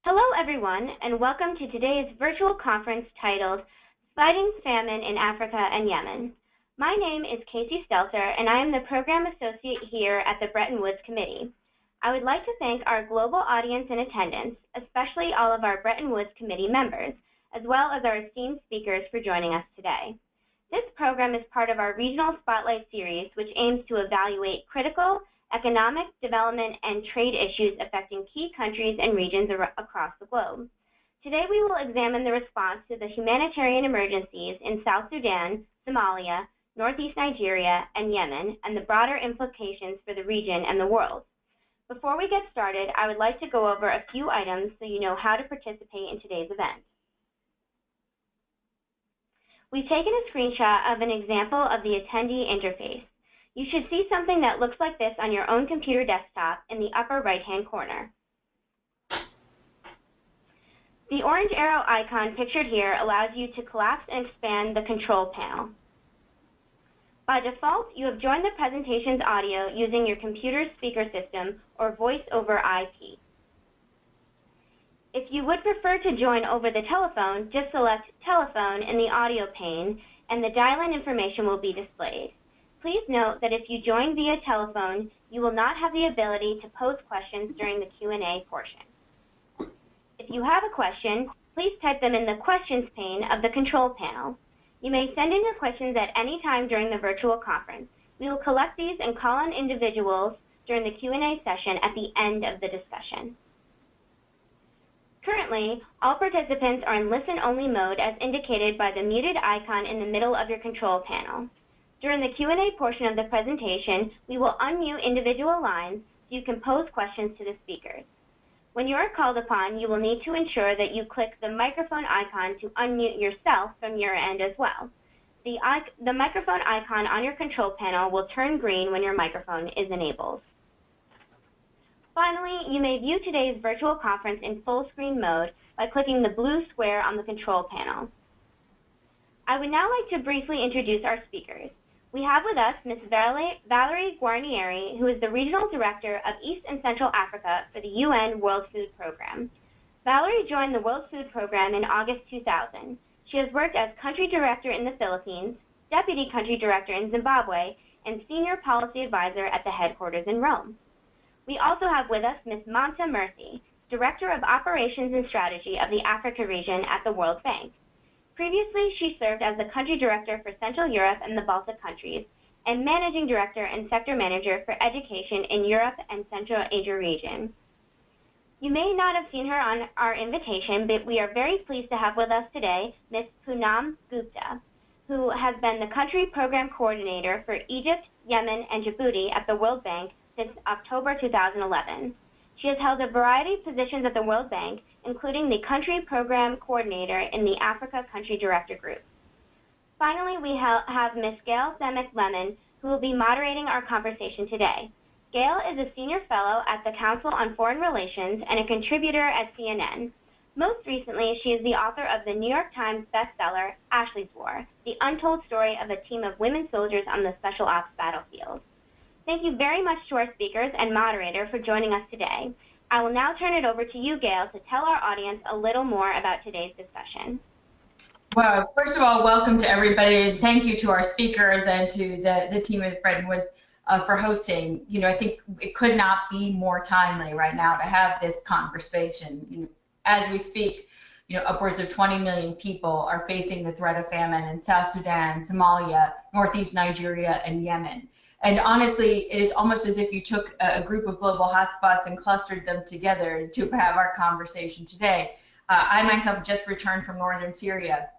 Hello, everyone, and welcome to today's virtual conference titled Fighting Famine in Africa and Yemen. My name is Casey Stelter, and I am the Program Associate here at the Bretton Woods Committee. I would like to thank our global audience in attendance, especially all of our Bretton Woods Committee members, as well as our esteemed speakers for joining us today. This program is part of our Regional Spotlight series, which aims to evaluate critical economic, development, and trade issues affecting key countries and regions across the globe. Today we will examine the response to the humanitarian emergencies in South Sudan, Somalia, Northeast Nigeria, and Yemen, and the broader implications for the region and the world. Before we get started, I would like to go over a few items so you know how to participate in today's event. We've taken a screenshot of an example of the attendee interface. You should see something that looks like this on your own computer desktop in the upper right-hand corner. The orange arrow icon pictured here allows you to collapse and expand the control panel. By default, you have joined the presentation's audio using your computer's speaker system or voice over IP. If you would prefer to join over the telephone, just select Telephone in the audio pane and the dial-in information will be displayed. Please note that if you join via telephone, you will not have the ability to pose questions during the Q&A portion. If you have a question, please type them in the Questions pane of the control panel. You may send in your questions at any time during the virtual conference. We will collect these and call on individuals during the Q&A session at the end of the discussion. Currently, all participants are in listen-only mode as indicated by the muted icon in the middle of your control panel. During the Q&A portion of the presentation, we will unmute individual lines so you can pose questions to the speakers. When you are called upon, you will need to ensure that you click the microphone icon to unmute yourself from your end as well. The microphone icon on your control panel will turn green when your microphone is enabled. Finally, you may view today's virtual conference in full screen mode by clicking the blue square on the control panel. I would now like to briefly introduce our speakers. We have with us Ms. Valerie Guarnieri, who is the Regional Director of East and Central Africa for the UN World Food Program. Valerie joined the World Food Program in August 2000. She has worked as Country Director in the Philippines, Deputy Country Director in Zimbabwe, and Senior Policy Advisor at the headquarters in Rome. We also have with us Ms. Mamta Murthi, Director of Operations and Strategy of the Africa region at the World Bank. Previously, she served as the Country Director for Central Europe and the Baltic countries, and Managing Director and Sector Manager for Education in Europe and Central Asia region. You may not have seen her on our invitation, but we are very pleased to have with us today Ms. Poonam Gupta, who has been the Country Program Coordinator for Egypt, Yemen, and Djibouti at the World Bank since October 2011. She has held a variety of positions at the World Bank, including the Country Program Coordinator in the Africa Country Director Group. Finally, we have Ms. Gayle Lemmon, who will be moderating our conversation today. Gayle is a Senior Fellow at the Council on Foreign Relations and a contributor at CNN. Most recently, she is the author of the New York Times bestseller, Ashley's War, the untold story of a team of women soldiers on the Special Ops battlefield. Thank you very much to our speakers and moderator for joining us today. I will now turn it over to you, Gayle, to tell our audience a little more about today's discussion. Well, first of all, welcome to everybody, and thank you to our speakers and to the team at Bretton Woods for hosting. You know, I think it could not be more timely right now to have this conversation. You know, as we speak, you know, upwards of 20 million people are facing the threat of famine in South Sudan, Somalia, Northeast Nigeria, and Yemen. And honestly, it is almost as if you took a group of global hotspots and clustered them together to have our conversation today. I myself just returned from northern Syria,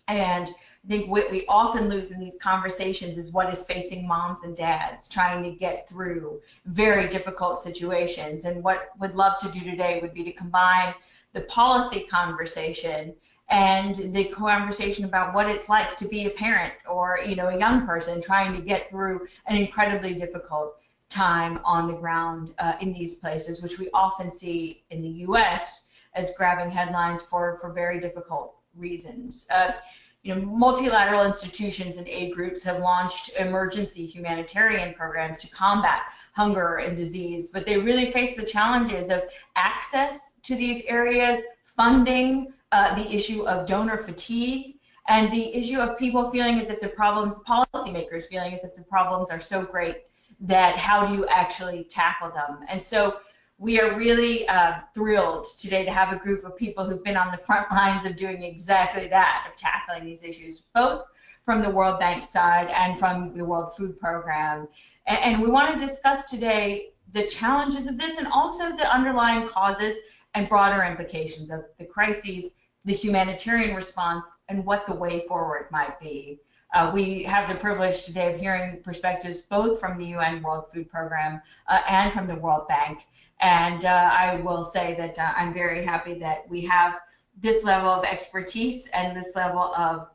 and I think what we often lose in these conversations is what is facing moms and dads trying to get through very difficult situations. And what we'd love to do today would be to combine the policy conversation and the conversation about what it's like to be a parent or, you know, a young person trying to get through an incredibly difficult time on the ground in these places, which we often see in the U.S. as grabbing headlines for very difficult reasons. multilateral institutions and aid groups have launched emergency humanitarian programs to combat hunger and disease, but they really face the challenges of access to these areas, funding, the issue of donor fatigue, and the issue of people feeling as if the problems, policymakers feeling as if the problems are so great that how do you actually tackle them? And so we are really thrilled today to have a group of people who've been on the front lines of doing exactly that, of tackling these issues, both from the World Bank side and from the World Food Program. And we want to discuss today the challenges of this and also the underlying causes and broader implications of the crises, the humanitarian response, and what the way forward might be. We have the privilege today of hearing perspectives both from the UN World Food Program and from the World Bank. And I will say that I'm very happy that we have this level of expertise and this level of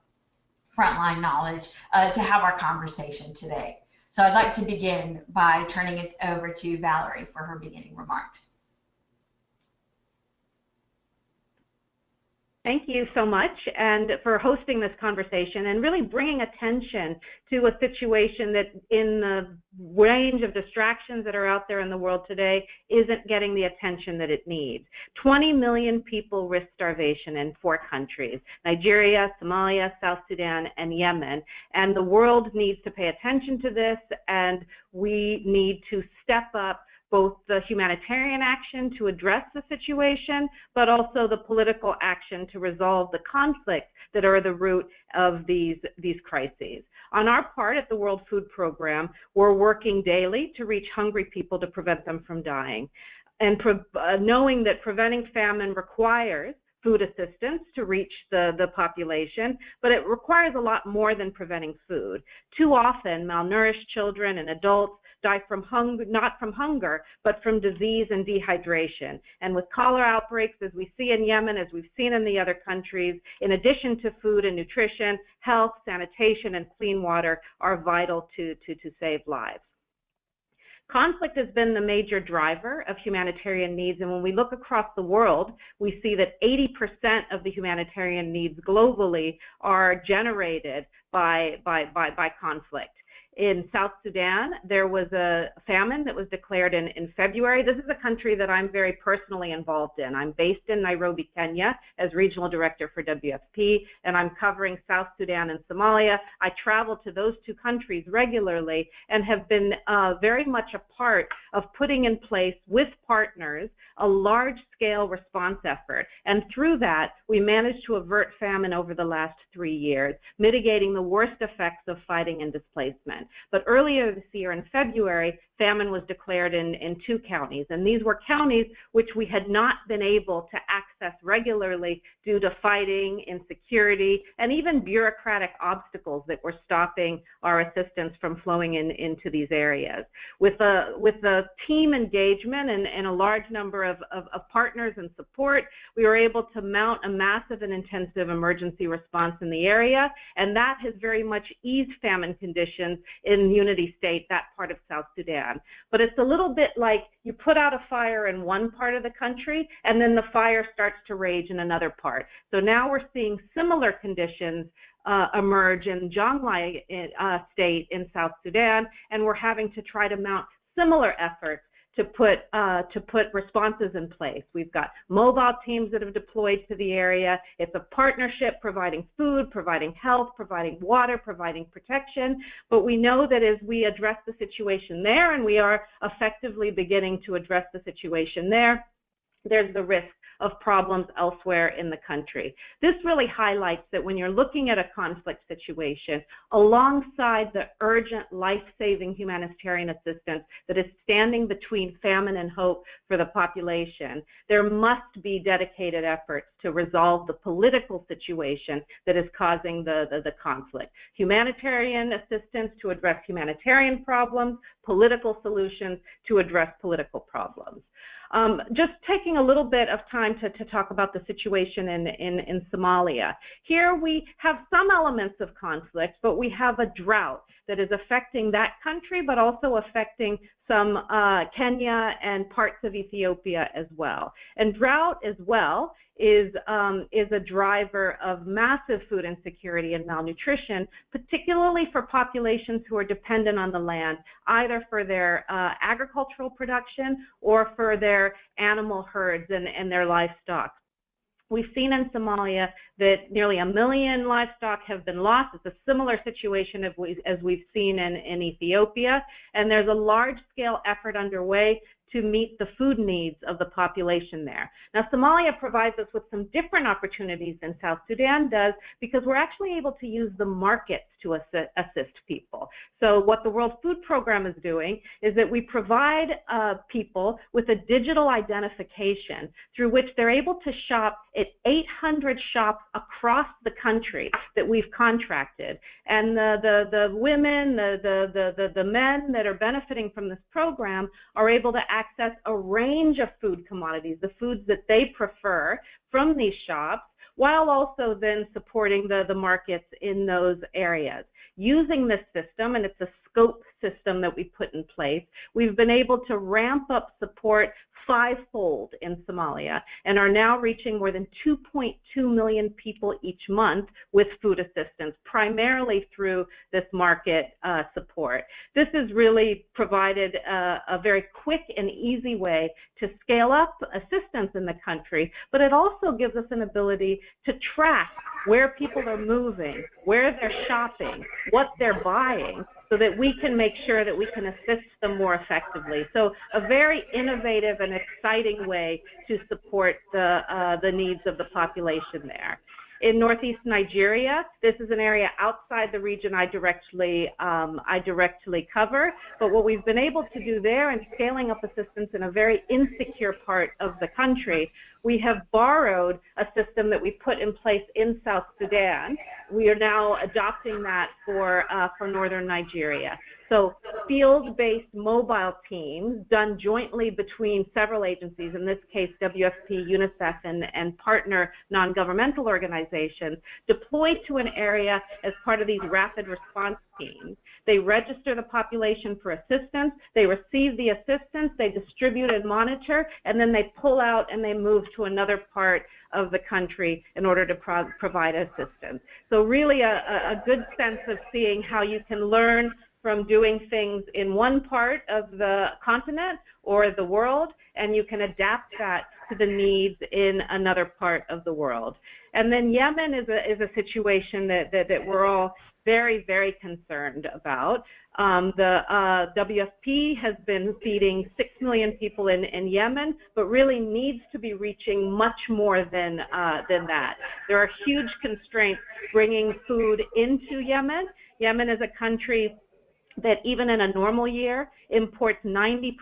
frontline knowledge to have our conversation today. So I'd like to begin by turning it over to Valerie for her beginning remarks. Thank you so much, and for hosting this conversation and really bringing attention to a situation that, in the range of distractions that are out there in the world today, isn't getting the attention that it needs. 20 million people risk starvation in 4 countries: Nigeria, Somalia, South Sudan, and Yemen. And the world needs to pay attention to this, and we need to step up both the humanitarian action to address the situation, but also the political action to resolve the conflicts that are the root of these crises. On our part at the World Food Program, we're working daily to reach hungry people to prevent them from dying. And knowing that preventing famine requires food assistance to reach the population, but it requires a lot more than preventing food. Too often, malnourished children and adults die from hunger, not from hunger, but from disease and dehydration. And with cholera outbreaks, as we see in Yemen, as we've seen in the other countries, in addition to food and nutrition, health, sanitation, and clean water are vital to save lives. Conflict has been the major driver of humanitarian needs, and when we look across the world, we see that 80% of the humanitarian needs globally are generated by conflict. In South Sudan, there was a famine that was declared in February. This is a country that I'm very personally involved in. I'm based in Nairobi, Kenya, as regional director for WFP, and I'm covering South Sudan and Somalia. I travel to those 2 countries regularly and have been very much a part of putting in place with partners a large-scale response effort. And through that, we managed to avert famine over the last 3 years, mitigating the worst effects of fighting and displacement. But earlier this year in February, famine was declared in 2 counties, and these were counties which we had not been able to access regularly due to fighting, insecurity, and even bureaucratic obstacles that were stopping our assistance from flowing into these areas. With the team engagement and a large number of partners and support, we were able to mount a massive and intensive emergency response in the area, and that has very much eased famine conditions in Unity State, that part of South Sudan. But it's a little bit like you put out a fire in one part of the country and then the fire starts to rage in another part. So now we're seeing similar conditions emerge in Jonglei State in South Sudan, and we're having to try to mount similar efforts to put responses in place. We've got mobile teams that have deployed to the area. It's a partnership providing food, providing health, providing water, providing protection. But we know that as we address the situation there, and we are effectively beginning to address the situation there, there's the risk of problems elsewhere in the country. This really highlights that when you're looking at a conflict situation, alongside the urgent life-saving humanitarian assistance that is standing between famine and hope for the population, there must be dedicated efforts to resolve the political situation that is causing the conflict. Humanitarian assistance to address humanitarian problems, political solutions to address political problems. Just taking a little bit of time to talk about the situation in Somalia. Here we have some elements of conflict, but we have a drought that is affecting that country, but also affecting some Kenya and parts of Ethiopia as well. And drought as well is a driver of massive food insecurity and malnutrition, particularly for populations who are dependent on the land, either for their agricultural production or for their animal herds and their livestock. We've seen in Somalia that nearly 1 million livestock have been lost. It's a similar situation as we've seen in Ethiopia, and there's a large-scale effort underway to meet the food needs of the population there. Now, Somalia provides us with some different opportunities than South Sudan does, because we're actually able to use the markets to assist people. So what the World Food Program is doing is that we provide people with a digital identification through which they're able to shop at 800 shops across the country that we've contracted. And the women, the men that are benefiting from this program are able to access a range of food commodities, the foods that they prefer from these shops, while also then supporting the markets in those areas. Using this system, and it's a scope system that we put in place, we've been able to ramp up support fivefold in Somalia and are now reaching more than 2.2 million people each month with food assistance, primarily through this market support. This has really provided a very quick and easy way to scale up assistance in the country, but it also gives us an ability to track where people are moving, where they're shopping, what they're buying, so that we can make sure that we can assist them more effectively. So a very innovative and exciting way to support the needs of the population there. In northeast Nigeria, this is an area outside the region I directly cover, but what we've been able to do there in scaling up assistance in a very insecure part of the country, we have borrowed a system that we put in place in South Sudan. We are now adopting that for northern Nigeria. So field-based mobile teams done jointly between several agencies, in this case WFP, UNICEF, and partner non-governmental organizations, deployed to an area as part of these rapid response teams. They register the population for assistance, they receive the assistance, they distribute and monitor, and then they pull out and they move to another part of the country in order to provide assistance. So really a good sense of seeing how you can learn from doing things in one part of the continent or the world, and you can adapt that to the needs in another part of the world. And then Yemen is a situation that we're all very, very concerned about. The WFP has been feeding 6 million people in Yemen, but really needs to be reaching much more than that. There are huge constraints bringing food into Yemen. Yemen is a country that even in a normal year imports 90%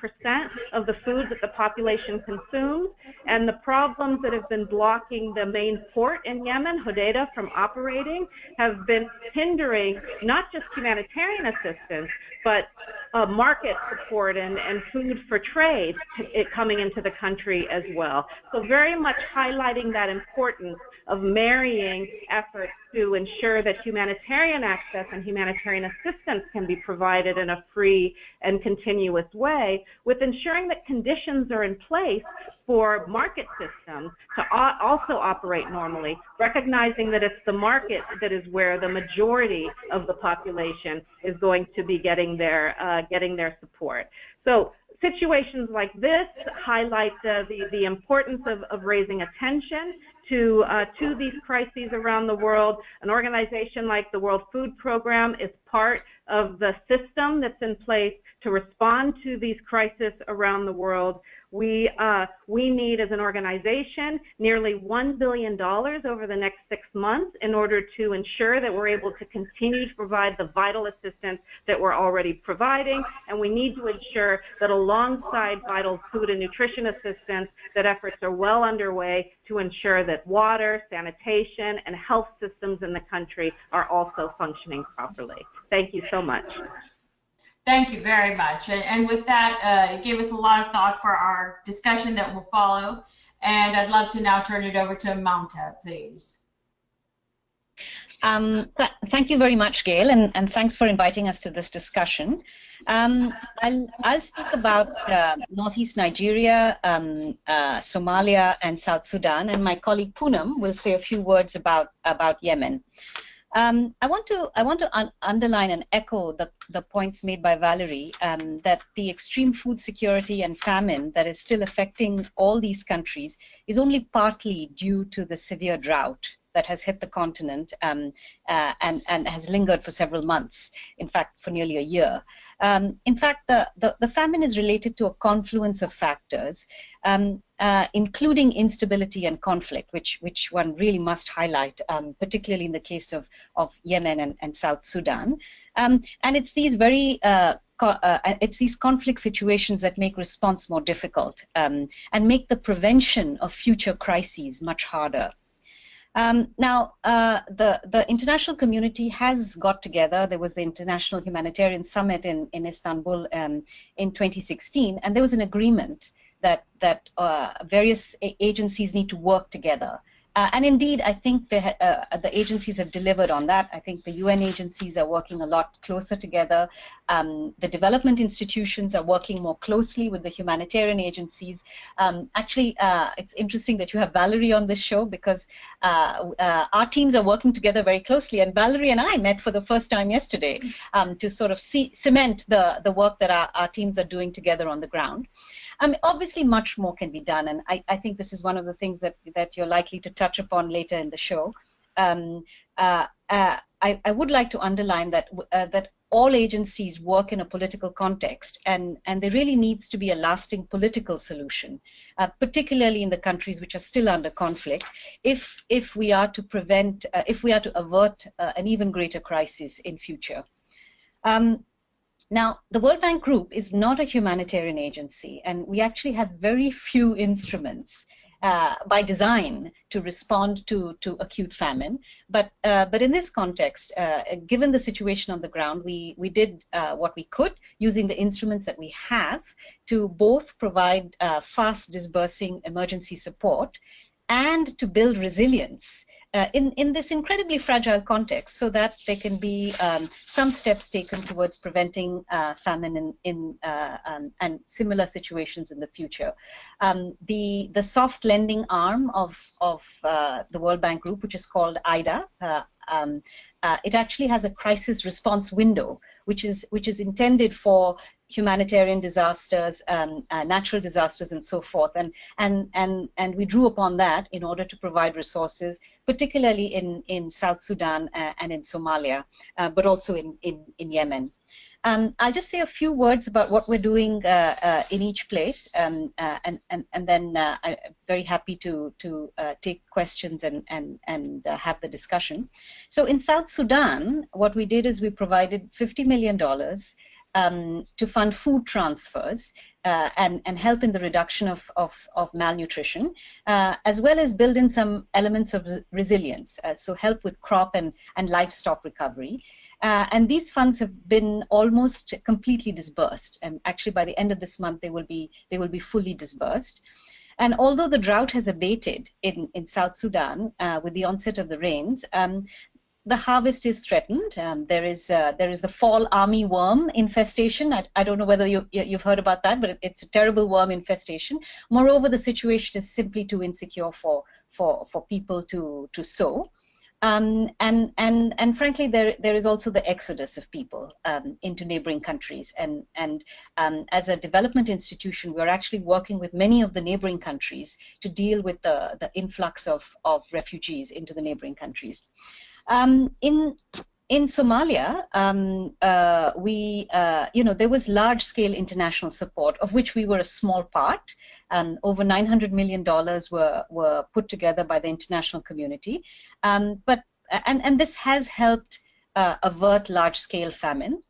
of the food that the population consumes, and the problems that have been blocking the main port in Yemen, Hodeidah, from operating have been hindering not just humanitarian assistance, but market support and food for trade coming into the country as well. So very much highlighting that importance of marrying efforts to ensure that humanitarian access and humanitarian assistance can be provided in a free and continuous way, with ensuring that conditions are in place for market systems to also operate normally, recognizing that it's the market that is where the majority of the population is going to be getting their support. So situations like this highlight the importance of raising attention to these crises around the world. An organization like the World Food Program is part of the system that's in place to respond to these crises around the world. We need, as an organization, nearly $1 billion over the next 6 months in order to ensure that we're able to continue to provide the vital assistance that we're already providing, and we need to ensure that alongside vital food and nutrition assistance, that efforts are well underway to ensure that water, sanitation, and health systems in the country are also functioning properly. Thank you so much. Thank you very much. And with that, it gave us a lot of thought for our discussion that will follow. And I'd love to now turn it over to Mamta, please. Thank you very much, Gayle, and thanks for inviting us to this discussion. I'll speak about Northeast Nigeria, Somalia, and South Sudan, and my colleague Poonam will say a few words about Yemen. I want to underline and echo the points made by Valerie, that the extreme food security and famine that is still affecting all these countries is only partly due to the severe drought that has hit the continent and has lingered for several months, in fact, for nearly a year. In fact, the famine is related to a confluence of factors, including instability and conflict, which one really must highlight, particularly in the case of Yemen and South Sudan. And it's these very it's these conflict situations that make response more difficult and make the prevention of future crises much harder. Now, the international community has got together. There was the International Humanitarian Summit in Istanbul in 2016, and there was an agreement that various agencies need to work together. And indeed, I think the agencies have delivered on that. I think the UN agencies are working a lot closer together. The development institutions are working more closely with the humanitarian agencies. Actually, it's interesting that you have Valerie on this show, because our teams are working together very closely. And Valerie and I met for the first time yesterday to sort of cement the work that our teams are doing together on the ground. Obviously, much more can be done, and I think this is one of the things that you're likely to touch upon later in the show. I would like to underline that all agencies work in a political context, and there really needs to be a lasting political solution, particularly in the countries which are still under conflict, if we are to prevent, if we are to avert an even greater crisis in future. Now, the World Bank Group is not a humanitarian agency, and we actually have very few instruments by design to respond to acute famine. But in this context, given the situation on the ground, we did what we could using the instruments that we have to both provide fast disbursing emergency support and to build resilience in this incredibly fragile context, so that there can be some steps taken towards preventing famine and similar situations in the future. The soft lending arm of the World Bank Group, which is called IDA, it actually has a crisis response window, which is intended for humanitarian disasters, natural disasters, and so forth. And we drew upon that in order to provide resources, particularly in South Sudan and in Somalia, but also in Yemen. I'll just say a few words about what we're doing in each place, and then I'm very happy to take questions and have the discussion. So in South Sudan, what we did is we provided $50 million to fund food transfers and help in the reduction of malnutrition, as well as build in some elements of resilience, so help with crop and livestock recovery. And these funds have been almost completely disbursed, and actually by the end of this month they will be fully disbursed. And although the drought has abated in South Sudan with the onset of the rains, the harvest is threatened. There is the fall army worm infestation. I don't know whether you've heard about that, but it's a terrible worm infestation. Moreover, the situation is simply too insecure for people to sow. And frankly, there is also the exodus of people into neighboring countries. And as a development institution, we're actually working with many of the neighboring countries to deal with the influx of refugees into the neighboring countries. In Somalia, there was large-scale international support, of which we were a small part. Over $900 million were put together by the international community, but this has helped avert large-scale famine.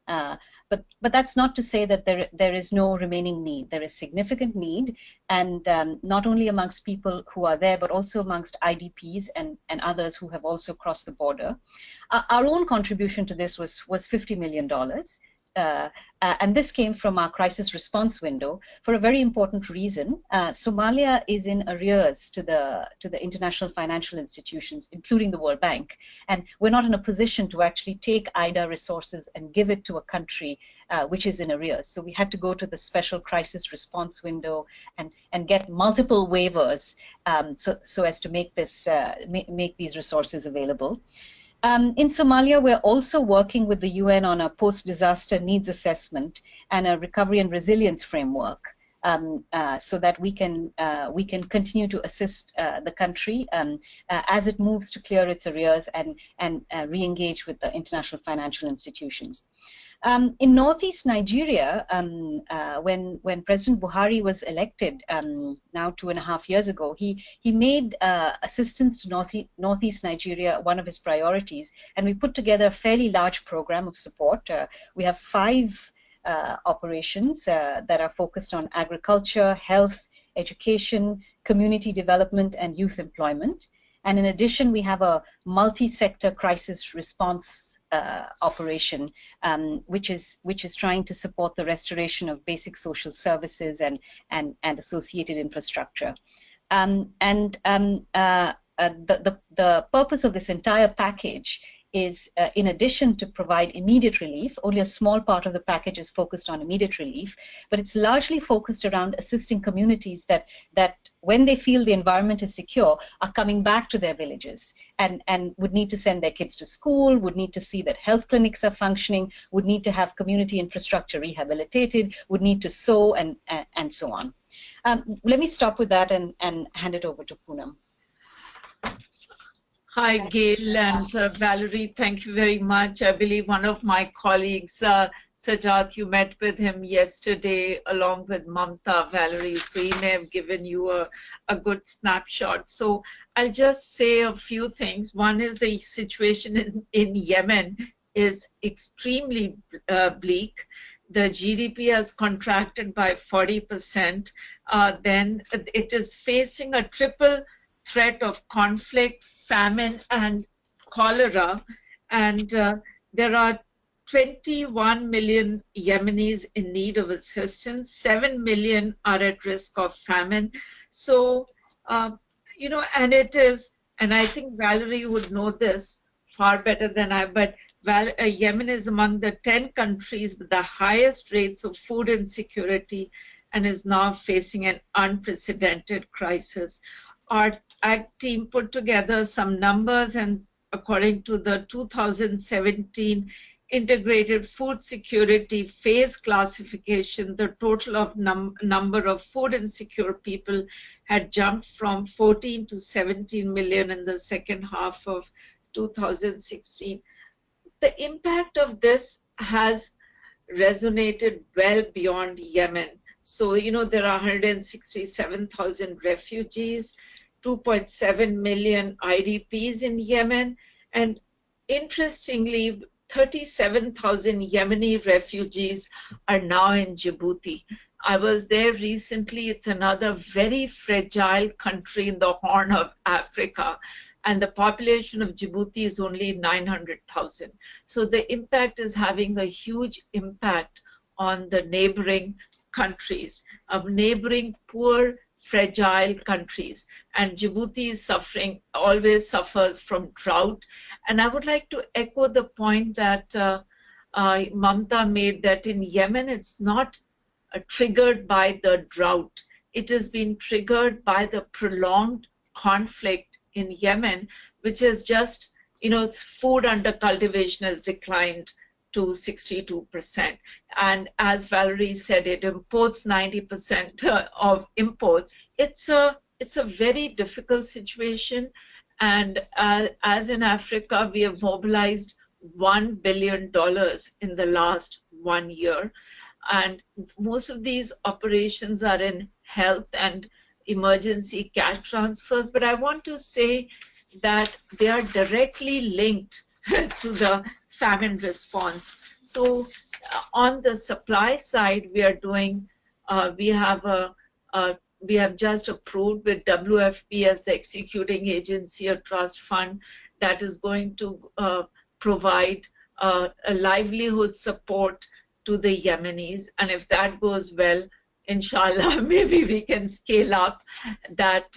But that's not to say that there is no remaining need. There is significant need, and not only amongst people who are there, but also amongst IDPs and others who have also crossed the border. Our own contribution to this was $50 million. and this came from our crisis response window for a very important reason. Somalia is in arrears to the international financial institutions, including the World Bank, and we're not in a position to actually take IDA resources and give it to a country which is in arrears. So we had to go to the special crisis response window and get multiple waivers so as to make this make these resources available. In Somalia, we're also working with the UN on a post-disaster needs assessment and a recovery and resilience framework, so that we can continue to assist the country as it moves to clear its arrears and re-engage with the international financial institutions. In northeast Nigeria, when President Buhari was elected now 2.5 years ago, he made assistance to northeast Nigeria one of his priorities, and we put together a fairly large program of support. We have 5 operations that are focused on agriculture, health, education, community development, and youth employment. And in addition, we have a multi-sector crisis response operation, which is trying to support the restoration of basic social services and associated infrastructure. The purpose of this entire package is, in addition to provide immediate relief, only a small part of the package is focused on immediate relief, but it's largely focused around assisting communities that when they feel the environment is secure, are coming back to their villages and would need to send their kids to school, would need to see that health clinics are functioning, would need to have community infrastructure rehabilitated, would need to sow, and so on. Let me stop with that and hand it over to Poonam. Hi, Gayle and Valerie, thank you very much. I believe one of my colleagues, Sajat, you met with him yesterday along with Mamta, Valerie, so he may have given you a good snapshot. So I'll just say a few things. One is the situation in Yemen is extremely bleak. The GDP has contracted by 40%. Then it is facing a triple threat of conflict, famine, and cholera, and there are 21 million Yemenis in need of assistance. 7 million are at risk of famine. So, you know, and it is, and I think Valerie would know this far better than I, but Yemen is among the 10 countries with the highest rates of food insecurity and is now facing an unprecedented crisis. Our ACT team put together some numbers, and according to the 2017 Integrated Food Security Phase Classification, the total of number of food insecure people had jumped from 14 to 17 million in the second half of 2016. The impact of this has resonated well beyond Yemen. So, you know, there are 167,000 refugees, 2.7 million IDPs in Yemen, and interestingly, 37,000 Yemeni refugees are now in Djibouti. I was there recently. It's another very fragile country in the Horn of Africa, and the population of Djibouti is only 900,000. So the impact is having a huge impact on the neighboring countries, of neighboring poor, fragile countries. And Djibouti is suffering, always suffers from drought. And I would like to echo the point that Mamta made, that in Yemen it's not triggered by the drought. It has been triggered by the prolonged conflict in Yemen, which is just, you know, food under cultivation has declined to 62%. And as Valerie said, it imports 90% of imports. It's a very difficult situation. And as in Africa, we have mobilized $1 billion in the last 1 year. And most of these operations are in health and emergency cash transfers. But I want to say that they are directly linked to the famine response. So on the supply side, we are doing, we have just approved with WFP as the executing agency, a trust fund that is going to provide a livelihood support to the Yemenis. And if that goes well, inshallah, maybe we can scale up that.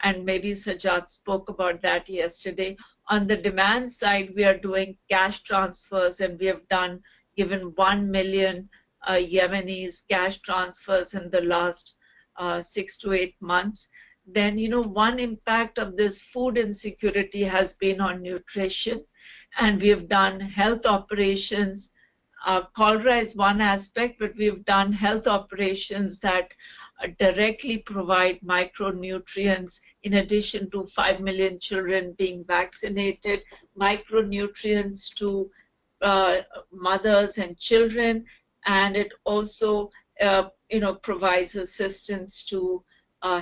And maybe Sajjad spoke about that yesterday. On the demand side, we are doing cash transfers, and we have given 1 million Yemenis cash transfers in the last 6 to 8 months. Then, one impact of this food insecurity has been on nutrition, and we have done health operations. Cholera is one aspect, but we've done health operations that directly provide micronutrients in addition to 5 million children being vaccinated, micronutrients to mothers and children, and it also provides assistance to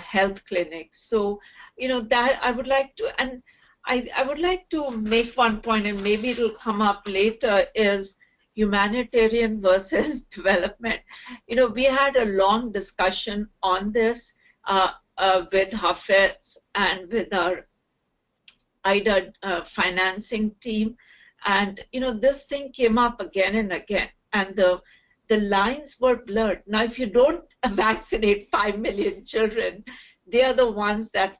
health clinics. So that I would like to, and I would like to make one point, and maybe it'll come up later, is humanitarian versus development. We had a long discussion on this with Hafez and with our IDA financing team, and this thing came up again and again, and the lines were blurred. Now, if you don't vaccinate 5 million children, they are the ones that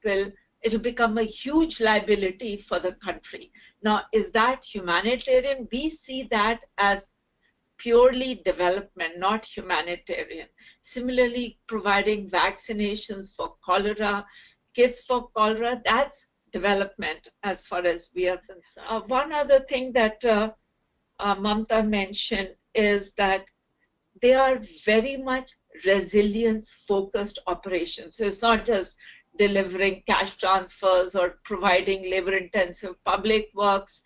it'll become a huge liability for the country. Now, is that humanitarian? We see that as purely development, not humanitarian. Similarly, providing vaccinations for cholera, kits for cholera, that's development as far as we are concerned. One other thing that Mamta mentioned is that they are very much resilience-focused operations. So it's not just delivering cash transfers or providing labor-intensive public works.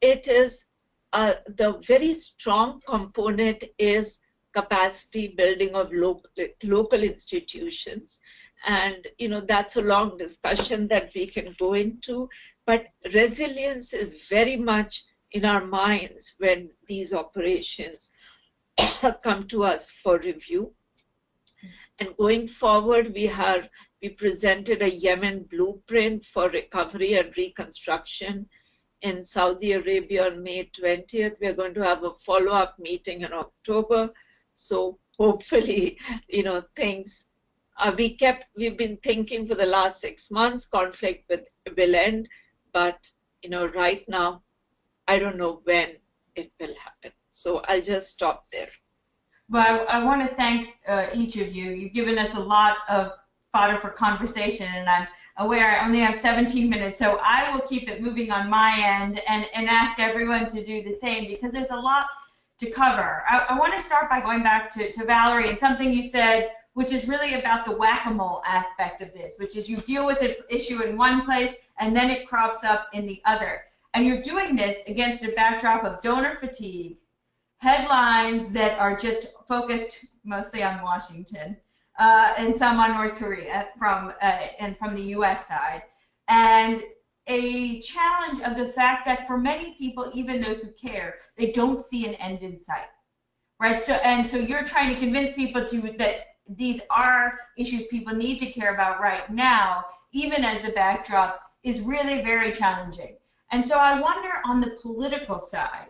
It is the very strong component is capacity building of local institutions. And that's a long discussion that we can go into. But resilience is very much in our minds when these operations come to us for review. And going forward, we presented a Yemen blueprint for recovery and reconstruction in Saudi Arabia on May 20th. We're going to have a follow-up meeting in October. So hopefully, things we've been thinking for the last 6 months, conflict will end, but right now, I don't know when it will happen. So I'll just stop there. Well, I want to thank each of you. You've given us a lot of fodder for conversation, and I'm aware I only have 17 minutes, so I will keep it moving on my end and ask everyone to do the same, because there's a lot to cover. I want to start by going back to Valerie and something you said, which is really about the whack-a-mole aspect of this, which is you deal with an issue in one place and then it crops up in the other. And you're doing this against a backdrop of donor fatigue, headlines that are just focused mostly on Washington, and some on North Korea and from the U.S. side, and a challenge of the fact that for many people, even those who care, they don't see an end in sight, right? So you're trying to convince people that these are issues people need to care about right now, even as the backdrop is really very challenging. And so I wonder on the political side,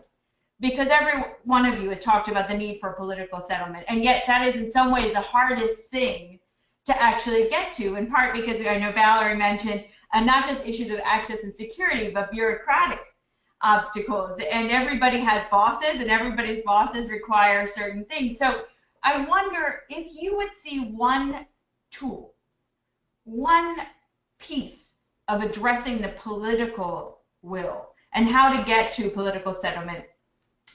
because every one of you has talked about the need for political settlement, and yet that is in some ways the hardest thing to actually get to, in part because I know Valerie mentioned not just issues of access and security, but bureaucratic obstacles. And everybody has bosses, and everybody's bosses require certain things. So I wonder if you would see one tool, one piece of addressing the political will and how to get to political settlement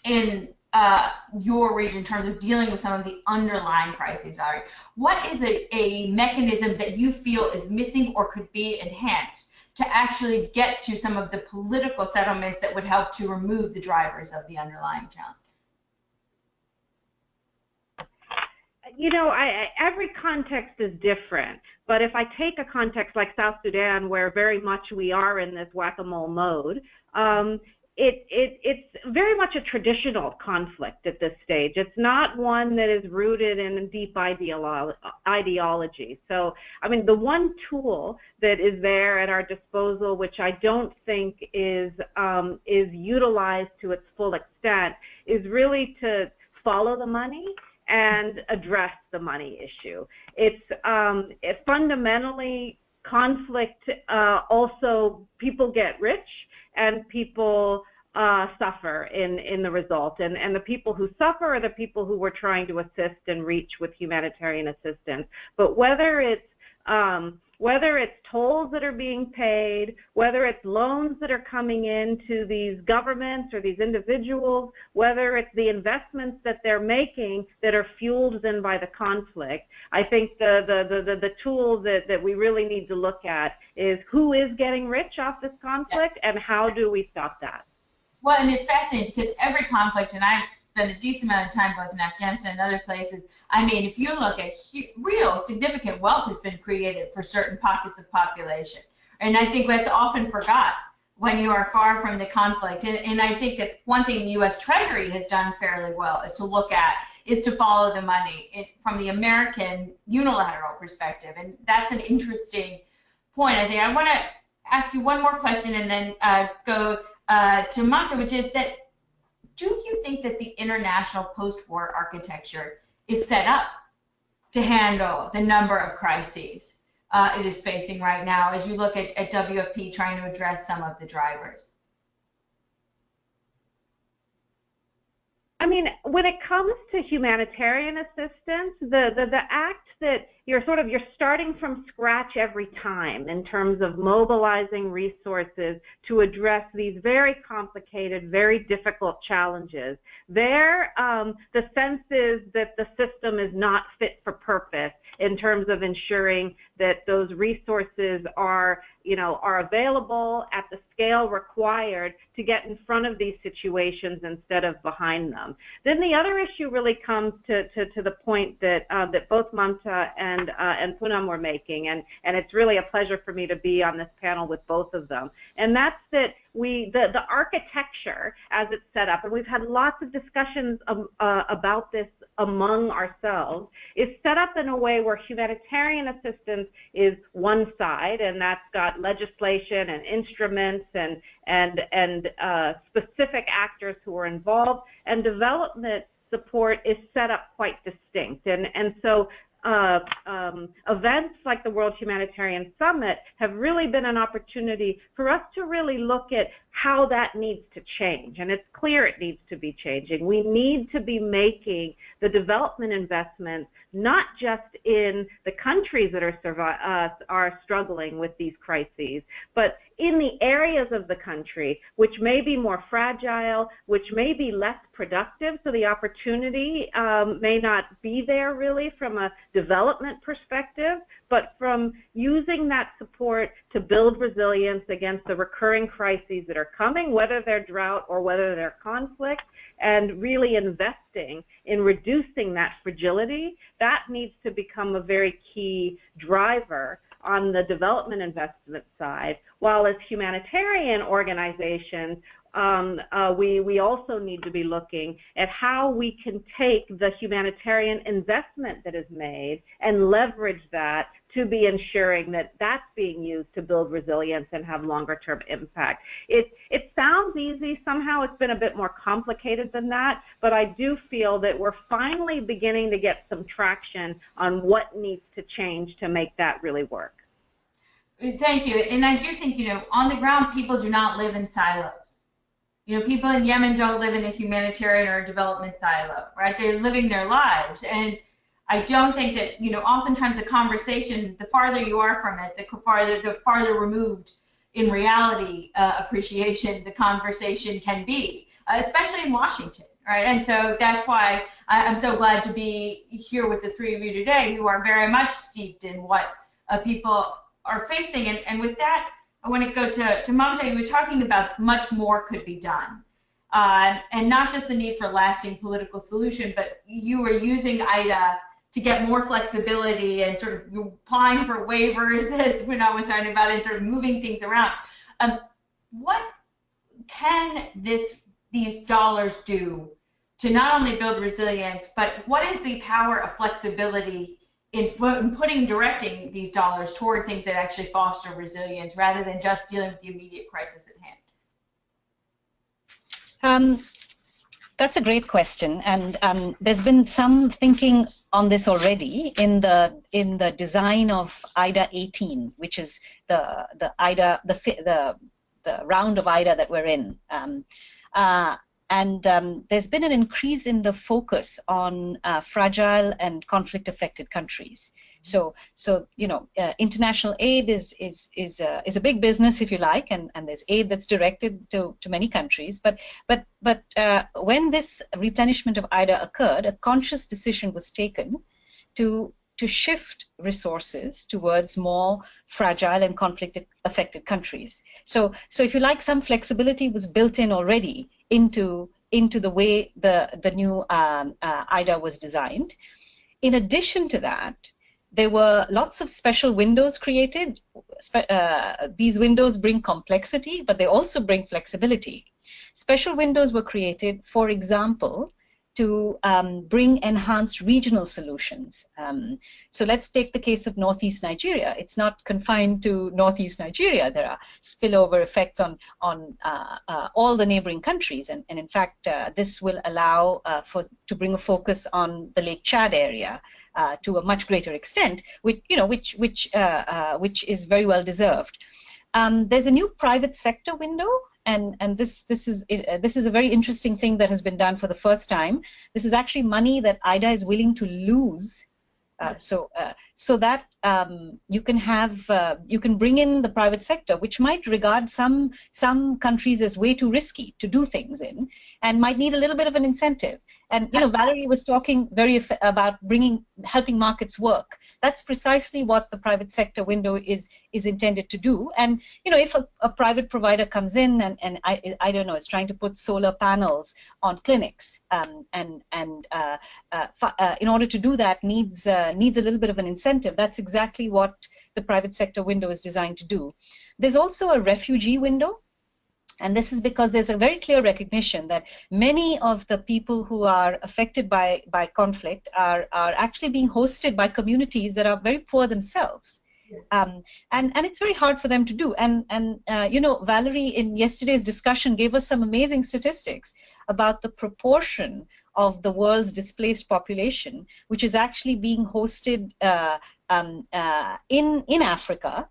in your region in terms of dealing with some of the underlying crises, Valerie. What is a mechanism that you feel is missing or could be enhanced to actually get to some of the political settlements that would help to remove the drivers of the underlying challenge? Every context is different, but if I take a context like South Sudan, where very much we are in this whack-a-mole mode, it's very much a traditional conflict at this stage. It's not one that is rooted in deep ideology. So, I mean, the one tool that is there at our disposal, which I don't think is utilized to its full extent, is really to follow the money and address the money issue. It's fundamentally conflict. Also, people get rich and people suffer in the result, and the people who suffer are the people who we're trying to assist and reach with humanitarian assistance. But whether it's tolls that are being paid, whether it's loans that are coming in to these governments or these individuals, whether it's the investments that they're making that are fueled then by the conflict, I think the tool that we really need to look at is who is getting rich off this conflict and how do we stop that? Well, and it's fascinating because every conflict, and I spent a decent amount of time both in Afghanistan and other places, I mean, if you look at real significant wealth has been created for certain pockets of population. And I think that's often forgot when you are far from the conflict. And I think that one thing the U.S. Treasury has done fairly well is to follow the money from the American unilateral perspective. And that's an interesting point. I think I want to ask you one more question and then go to Mamta, which is that do you think that the international post-war architecture is set up to handle the number of crises it is facing right now as you look at WFP trying to address some of the drivers? I mean, when it comes to humanitarian assistance, the act that you're starting from scratch every time in terms of mobilizing resources to address these very complicated, very difficult challenges. The sense is that the system is not fit for purpose in terms of ensuring that those resources are available at the scale required to get in front of these situations instead of behind them. Then the other issue really comes to the point that both Mamta and Poonam were making, and it's really a pleasure for me to be on this panel with both of them. And that's that the architecture as it's set up, and we've had lots of discussions about this among ourselves, is set up in a way where humanitarian assistance is one side, and that's got legislation and instruments and specific actors who are involved, and development support is set up quite distinct. And so events like the World Humanitarian Summit have really been an opportunity for us to really look at how that needs to change. And it's clear it needs to be changing. We need to be making the development investments not just in the countries that are struggling with these crises, but in the areas of the country which may be more fragile, which may be less productive, so the opportunity may not be there really from a development perspective, but from using that support to build resilience against the recurring crises that are coming, whether they're drought or whether they're conflict, and really investing in reducing that fragility. That needs to become a very key driver on the development investment side, while as humanitarian organizations, we also need to be looking at how we can take the humanitarian investment that is made and leverage that to be ensuring that that's being used to build resilience and have longer-term impact. It sounds easy. Somehow it's been a bit more complicated than that, but I do feel that we're finally beginning to get some traction on what needs to change to make that really work. Thank you. And I do think, on the ground, people do not live in silos. People in Yemen don't live in a humanitarian or a development silo, right? They're living their lives. And I don't think that, oftentimes the conversation, the farther you are from it, the farther removed in reality appreciation the conversation can be, especially in Washington, right? And so that's why I'm so glad to be here with the three of you today who are very much steeped in what people are facing. And with that, I want to go to Mamta. You were talking about much more could be done. And not just the need for lasting political solution, but you were using IDA to get more flexibility and sort of applying for waivers, as when I was talking about, and sort of moving things around. What can these dollars do to not only build resilience, but what is the power of flexibility in directing these dollars toward things that actually foster resilience rather than just dealing with the immediate crisis at hand? That's a great question, and there's been some thinking on this already in the design of IDA 18, which is the IDA the round of IDA that we're in. There's been an increase in the focus on fragile and conflict-affected countries. So you know, international aid is a big business, if you like, and there's aid that's directed to many countries. But when this replenishment of IDA occurred, a conscious decision was taken to shift resources towards more fragile and conflict-affected countries. So if you like, some flexibility was built in already into the way the new IDA was designed. In addition to that, there were lots of special windows created. These windows bring complexity, but they also bring flexibility. Special windows were created, for example, to bring enhanced regional solutions. So let's take the case of Northeast Nigeria. It's not confined to Northeast Nigeria. There are spillover effects on all the neighboring countries, and in fact, this will allow to bring a focus on the Lake Chad area to a much greater extent, which is very well deserved. There's a new private sector window. And this is a very interesting thing that has been done for the first time. This is actually money that IDA is willing to lose, so that you can bring in the private sector, which might regard some countries as way too risky to do things in, and might need a little bit of an incentive. And you know, Valerie was talking about helping markets work. That's precisely what the private sector window is intended to do. And you know, if a private provider comes in and I don't know, is trying to put solar panels on clinics, in order to do that needs a little bit of an incentive. That's exactly what the private sector window is designed to do. There's also a refugee window. And this is because there's a very clear recognition that many of the people who are affected by conflict are actually being hosted by communities that are very poor themselves. And it's very hard for them to do. And you know, Valerie in yesterday's discussion gave us some amazing statistics about the proportion of the world's displaced population, which is actually being hosted in Africa.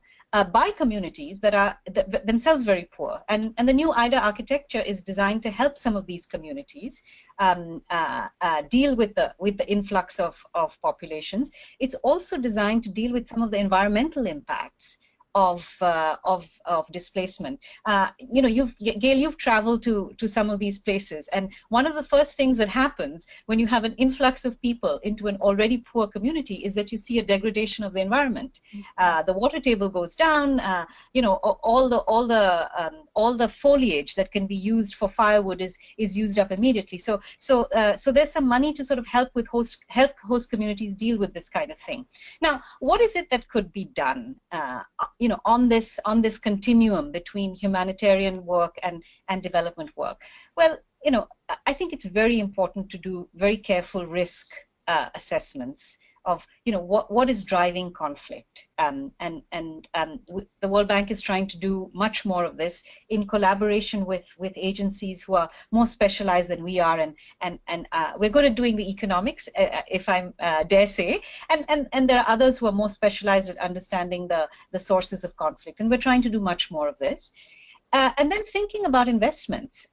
By communities that are themselves very poor, and the new IDA architecture is designed to help some of these communities deal with the influx of populations. It's also designed to deal with some of the environmental impacts of displacement. You know, Gayle, you've traveled to some of these places, and one of the first things that happens when you have an influx of people into an already poor community is that you see a degradation of the environment. The water table goes down. You know, all the foliage that can be used for firewood is used up immediately. So there's some money to sort of help host communities deal with this kind of thing. Now, what is it that could be done? You know, on this continuum between humanitarian work and development work? Well, you know, I think it's very important to do very careful risk assessments of, you know, what is driving conflict, and the World Bank is trying to do much more of this in collaboration with agencies who are more specialized than we are, and we're good at doing the economics, if I dare say, and there are others who are more specialized at understanding the sources of conflict, and we're trying to do much more of this, and then thinking about investments.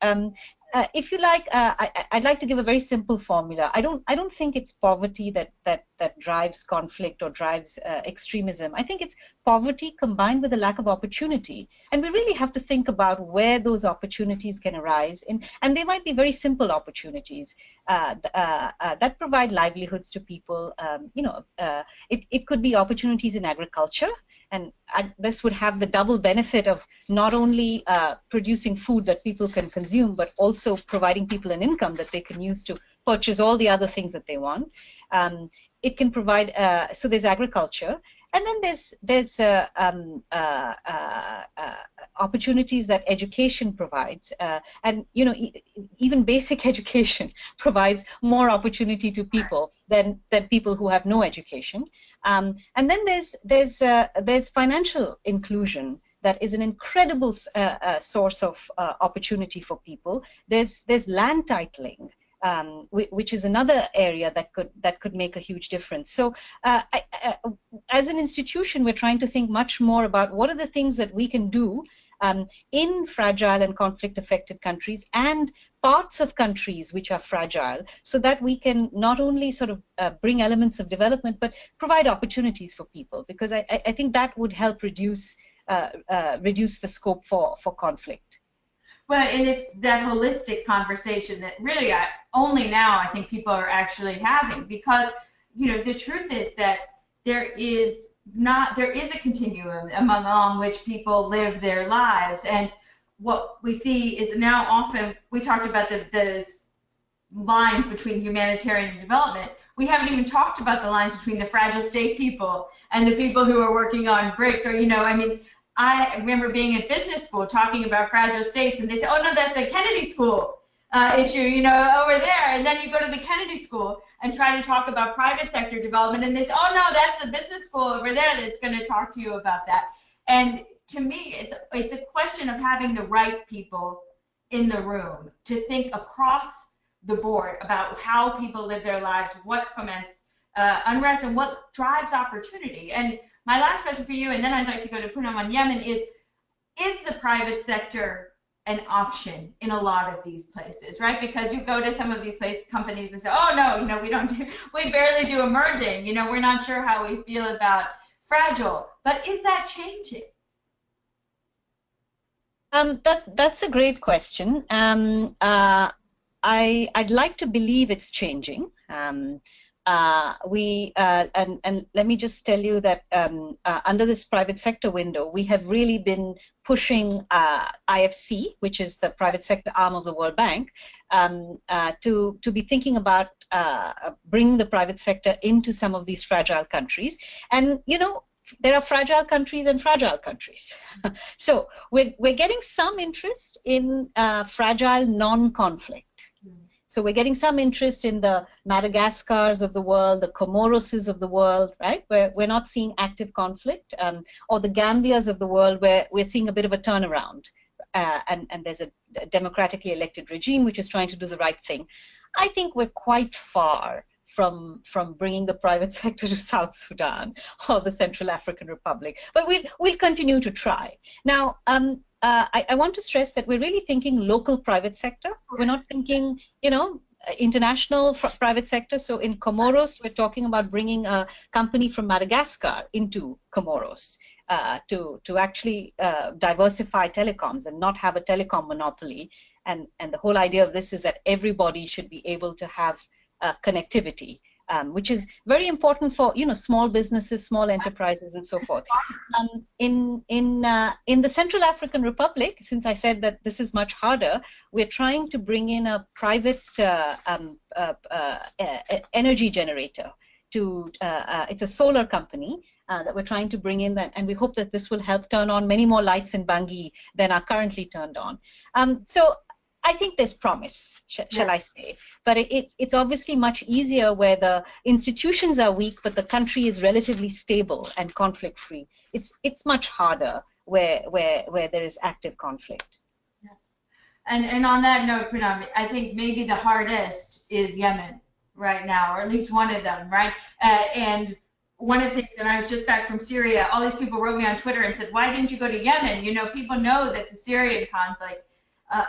If you like, I'd like to give a very simple formula. I don't think it's poverty that drives conflict or drives extremism. I think it's poverty combined with a lack of opportunity, and we really have to think about where those opportunities can arise. And they might be very simple opportunities that provide livelihoods to people. You know, it could be opportunities in agriculture. And this would have the double benefit of not only producing food that people can consume, but also providing people an income that they can use to purchase all the other things that they want. It can provide, so there's agriculture, and then there's opportunities that education provides, and you know, even basic education provides more opportunity to people than people who have no education. And then there's financial inclusion that is an incredible source of opportunity for people. There's land titling. which is another area that could make a huge difference. So as an institution, we're trying to think much more about what are the things that we can do in fragile and conflict-affected countries and parts of countries which are fragile, so that we can not only sort of bring elements of development, but provide opportunities for people, because I think that would help reduce the scope for conflict. Well, and it's that holistic conversation that really only now I think people are actually having, because the truth is that there is a continuum along which people live their lives, and what we see is now often, we talked about the lines between humanitarian and development. We haven't even talked about the lines between the fragile state people and the people who are working on bricks, or I remember being in business school talking about fragile states, and they say, oh no, that's a Kennedy School issue, over there. And then you go to the Kennedy School and try to talk about private sector development, and they say, oh no, that's the business school over there that's going to talk to you about that. And to me, it's a question of having the right people in the room to think across the board about how people live their lives, what foments unrest, and what drives opportunity. And my last question for you, and then I'd like to go to Poonam on Yemen, is the private sector an option in a lot of these places, right? Because you go to some of these companies and say, oh no, we barely do emerging, we're not sure how we feel about fragile. But is that changing? That's a great question. I'd like to believe it's changing. And let me just tell you that under this private sector window, we have really been pushing IFC, which is the private sector arm of the World Bank, to be thinking about bringing the private sector into some of these fragile countries. And there are fragile countries and fragile countries. So we're getting some interest in fragile non-conflict. So we're getting some interest in the Madagascars of the world, the Comoroses of the world, right? Where we're not seeing active conflict, or the Gambias of the world, where we're seeing a bit of a turnaround, and there's a democratically elected regime which is trying to do the right thing. I think we're quite far from bringing the private sector to South Sudan or the Central African Republic, but we'll continue to try. Now, I want to stress that we're really thinking local private sector. We're not thinking, international private sector. So in Comoros, we're talking about bringing a company from Madagascar into Comoros to actually diversify telecoms and not have a telecom monopoly. And the whole idea of this is that everybody should be able to have connectivity, which is very important for small businesses, small enterprises, and so forth. In the Central African Republic, since I said that this is much harder, we're trying to bring in a private energy generator. It's a solar company that we're trying to bring in, and we hope that this will help turn on many more lights in Bangui than are currently turned on. So I think there's promise, shall I say. But it's obviously much easier where the institutions are weak, but the country is relatively stable and conflict-free. It's much harder where there is active conflict. Yeah. And on that note, Poonam, I think maybe the hardest is Yemen right now, or at least one of them, right? And one of the things, and I was just back from Syria, all these people wrote me on Twitter and said, why didn't you go to Yemen? People know that the Syrian conflict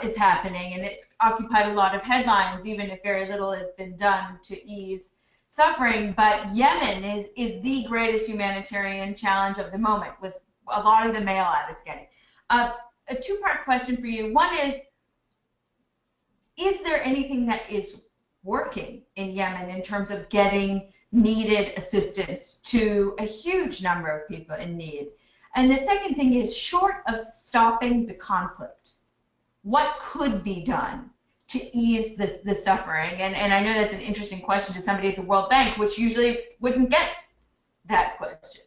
is happening, and it's occupied a lot of headlines, even if very little has been done to ease suffering. But Yemen is the greatest humanitarian challenge of the moment, was a lot of the mail I was getting. A two-part question for you. One is there anything that is working in Yemen in terms of getting needed assistance to a huge number of people in need? And the second thing is, short of stopping the conflict, what could be done to ease the suffering? And I know that's an interesting question to somebody at the World Bank, which usually wouldn't get that question.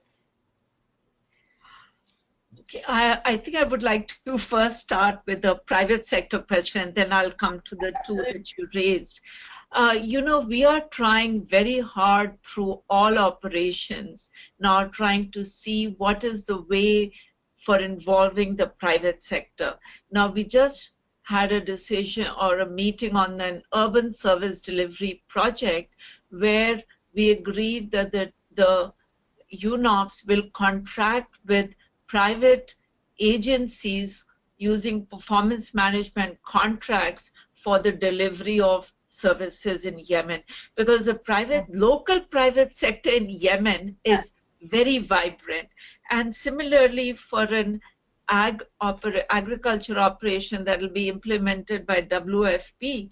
Okay, I think I would like to first start with the private sector question, then I'll come to the two that you raised. We are trying very hard through all operations now, trying to see what is the way for involving the private sector. Now, we just had a decision or a meeting on an urban service delivery project where we agreed that the UNOPS will contract with private agencies using performance management contracts for the delivery of services in Yemen, because the local private sector in Yemen is very vibrant. And similarly, for an agriculture operation that will be implemented by WFP,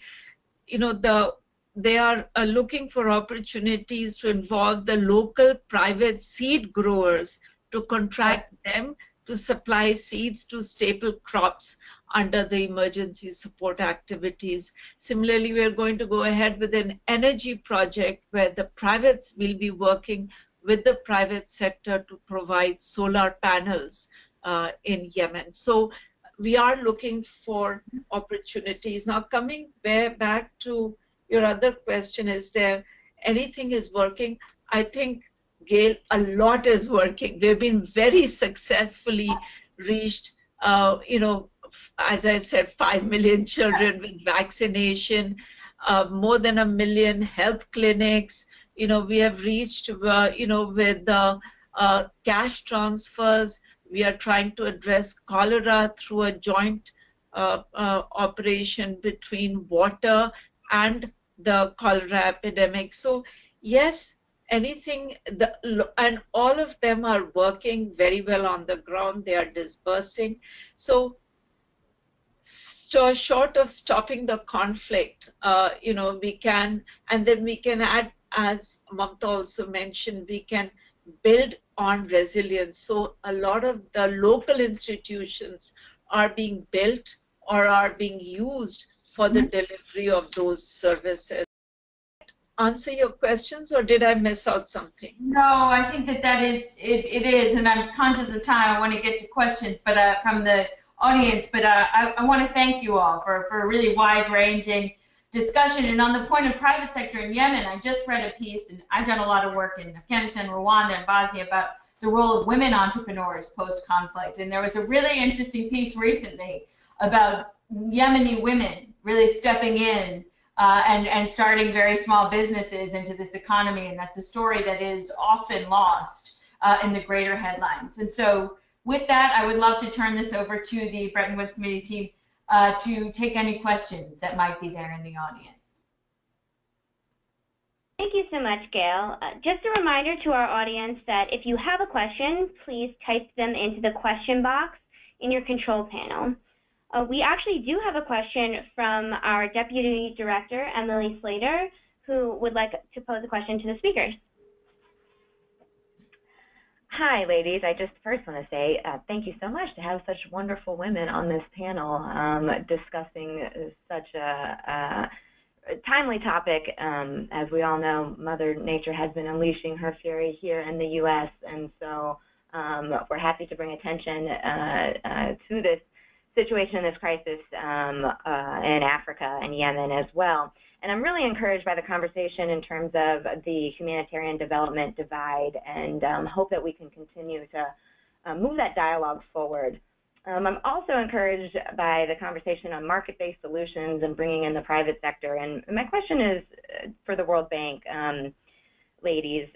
they are looking for opportunities to involve the local private seed growers to contract them to supply seeds to staple crops under the emergency support activities. Similarly, we are going to go ahead with an energy project where the privates will be working with the private sector to provide solar panels in Yemen. So we are looking for opportunities. Now, coming back to your other question, is there anything is working? I think, Gayle, a lot is working. We've been very successfully reached, as I said, 5 million children with vaccination, more than 1 million health clinics. We have reached, with the cash transfers. We are trying to address cholera through a joint operation between water and the cholera epidemic. So, yes, and all of them are working very well on the ground. They are dispersing. So, short of stopping the conflict, we can, and then we can add, as Mamta also mentioned, we can build on resilience. So a lot of the local institutions are being built or are being used for the delivery of those services. Answer your questions, or did I miss out something? No, I think that is it is, and I'm conscious of time. I want to get to questions, but from the audience. But I want to thank you all for a really wide-ranging discussion. And on the point of private sector in Yemen, I just read a piece, and I've done a lot of work in Afghanistan, Rwanda, and Bosnia about the role of women entrepreneurs post-conflict. And there was a really interesting piece recently about Yemeni women really stepping in and starting very small businesses into this economy. And that's a story that is often lost in the greater headlines. And so with that, I would love to turn this over to the Bretton Woods Committee team to take any questions that might be there in the audience. Thank you so much, Gayle. Just a reminder to our audience that if you have a question, please type them into the question box in your control panel. We actually do have a question from our Deputy Director, Emily Slater, who would like to pose a question to the speakers. Hi, ladies. I just first want to say thank you so much to have such wonderful women on this panel discussing such a timely topic. As we all know, Mother Nature has been unleashing her fury here in the U.S., and so we're happy to bring attention to this situation, this crisis in Africa and Yemen as well. And I'm really encouraged by the conversation in terms of the humanitarian development divide, and hope that we can continue to move that dialogue forward. I'm also encouraged by the conversation on market-based solutions and bringing in the private sector. And my question is for the World Bank, ladies.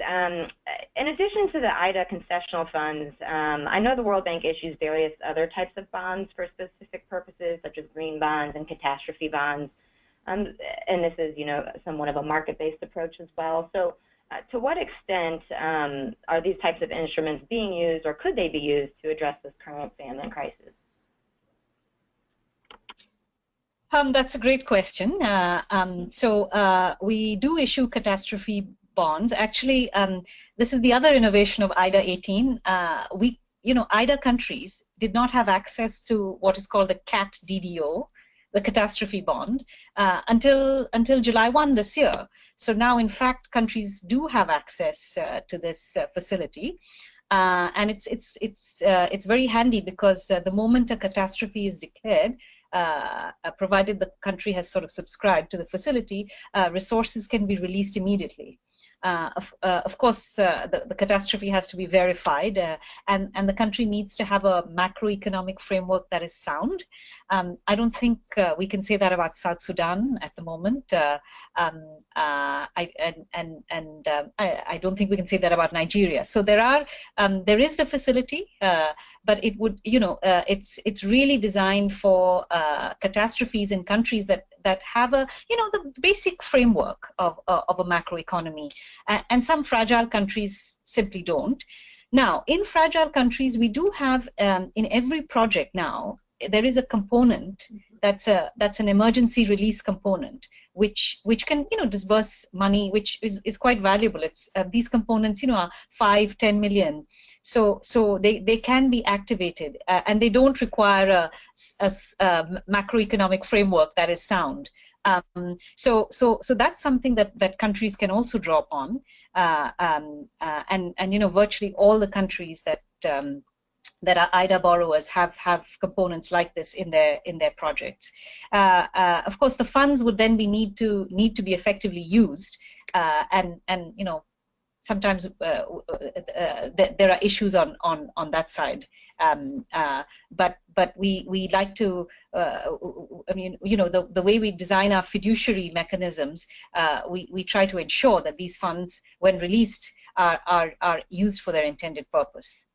In addition to the IDA concessional funds, I know the World Bank issues various other types of bonds for specific purposes, such as green bonds and catastrophe bonds. And this is, somewhat of a market-based approach as well. So to what extent are these types of instruments being used, or could they be used to address this current famine crisis? That's a great question. So we do issue catastrophe bonds. Actually, this is the other innovation of IDA 18. IDA countries did not have access to what is called the CAT DDO, the catastrophe bond, until July 1 this year. So now, in fact, countries do have access to this facility, and it's very handy because the moment a catastrophe is declared, provided the country has sort of subscribed to the facility, resources can be released immediately. Of course, the catastrophe has to be verified, and the country needs to have a macroeconomic framework that is sound. I don't think we can say that about South Sudan at the moment. I don't think we can say that about Nigeria. So there is the facility, but it would, it's really designed for catastrophes in countries that have the basic framework of a macroeconomy, and some fragile countries simply don't. Now, in fragile countries, we do have in every project now there is a component that's an emergency release component, which can disburse money, which is quite valuable. It's these components are 5-10 million. So they can be activated, and they don't require a macroeconomic framework that is sound. So that's something that countries can also draw upon, and virtually all the countries that are IDA borrowers have components like this in their projects. Of course, the funds would then need to be effectively used, and sometimes there are issues on that side. But we like to, the way we design our fiduciary mechanisms, we try to ensure that these funds, when released, are used for their intended purpose.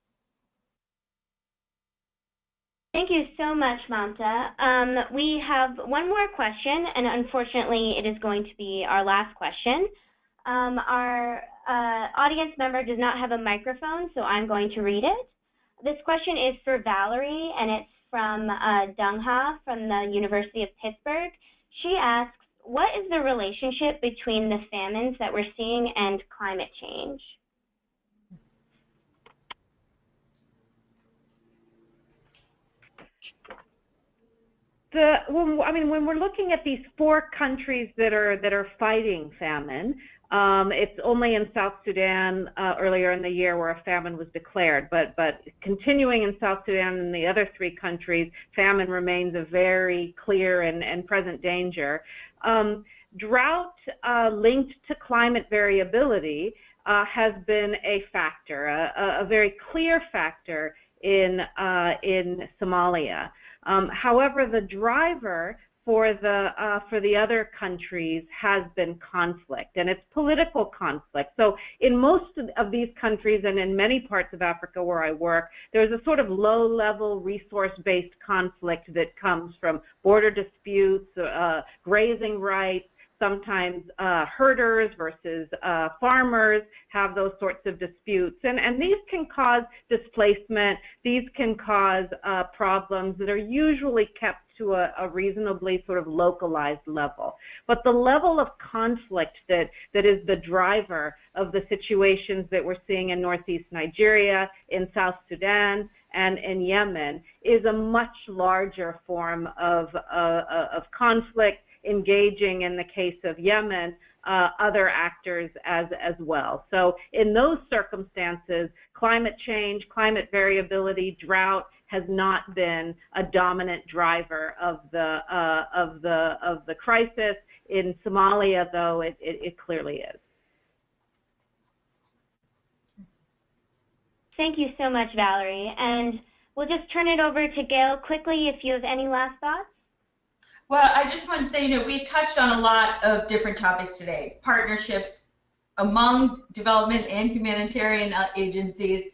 Thank you so much, Mamta. We have one more question, and unfortunately, it is going to be our last question. Our audience member does not have a microphone, so I'm going to read it. This question is for Valerie, and it's from Dungha from the University of Pittsburgh. She asks, what is the relationship between the famines that we're seeing and climate change? When we're looking at these 4 countries that are fighting famine, it's only in South Sudan earlier in the year where a famine was declared, but continuing in South Sudan and the other 3 countries, famine remains a very clear and present danger. Drought linked to climate variability has been a factor, a very clear factor in Somalia. However, the driver for the other countries has been conflict, and it's political conflict. So in most of these countries and in many parts of Africa where I work, there's a sort of low-level resource-based conflict that comes from border disputes, grazing rights. Sometimes herders versus farmers have those sorts of disputes, and these can cause displacement. These can cause problems that are usually kept to a reasonably sort of localized level. But the level of conflict that is the driver of the situations that we're seeing in northeast Nigeria, in South Sudan, and in Yemen is a much larger form of conflict, engaging, in the case of Yemen, other actors as well. So in those circumstances, climate change, climate variability, drought has not been a dominant driver of the crisis. In Somalia, though, it clearly is. Thank you so much, Valerie. And we'll just turn it over to Gayle quickly if you have any last thoughts. Well, I just want to say, we've touched on a lot of different topics today. Partnerships among development and humanitarian agencies,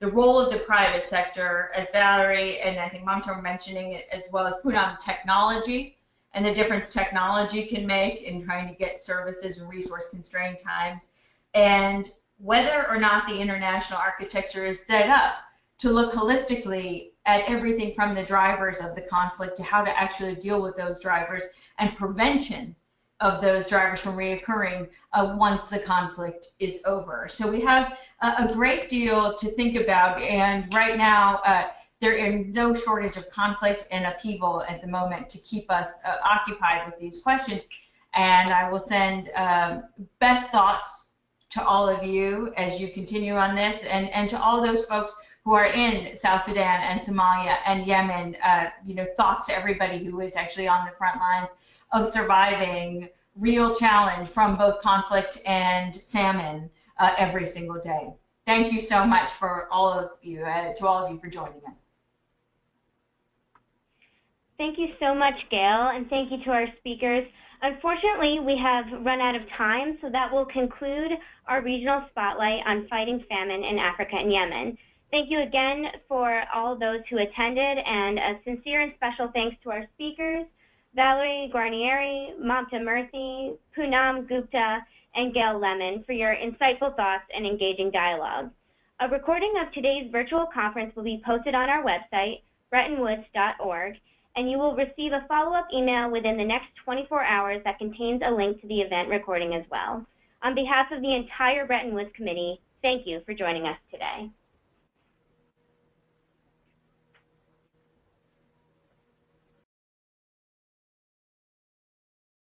the role of the private sector, as Valerie and I think Mamta were mentioning, as well as Poonam, technology and the difference technology can make in trying to get services in resource-constrained times, and whether or not the international architecture is set up to look holistically at everything from the drivers of the conflict to how to actually deal with those drivers and prevention of those drivers from reoccurring once the conflict is over. So we have a great deal to think about, and right now there is no shortage of conflict and upheaval at the moment to keep us occupied with these questions. And I will send best thoughts to all of you as you continue on this, and to all those folks who are in South Sudan and Somalia and Yemen, thoughts to everybody who is actually on the front lines of surviving real challenge from both conflict and famine every single day. Thank you so much for all of you, to all of you for joining us. Thank you so much, Gayle, and thank you to our speakers. Unfortunately, we have run out of time, so that will conclude our regional spotlight on fighting famine in Africa and Yemen. Thank you again for all those who attended, and a sincere and special thanks to our speakers, Valerie, Guarnieri, Mamta, Murthi, Poonam, Gupta, and Gayle Lemmon, for your insightful thoughts and engaging dialogue. A recording of today's virtual conference will be posted on our website, brettonwoods.org, and you will receive a follow-up email within the next 24 hours that contains a link to the event recording as well. On behalf of the entire Bretton Woods Committee, thank you for joining us today.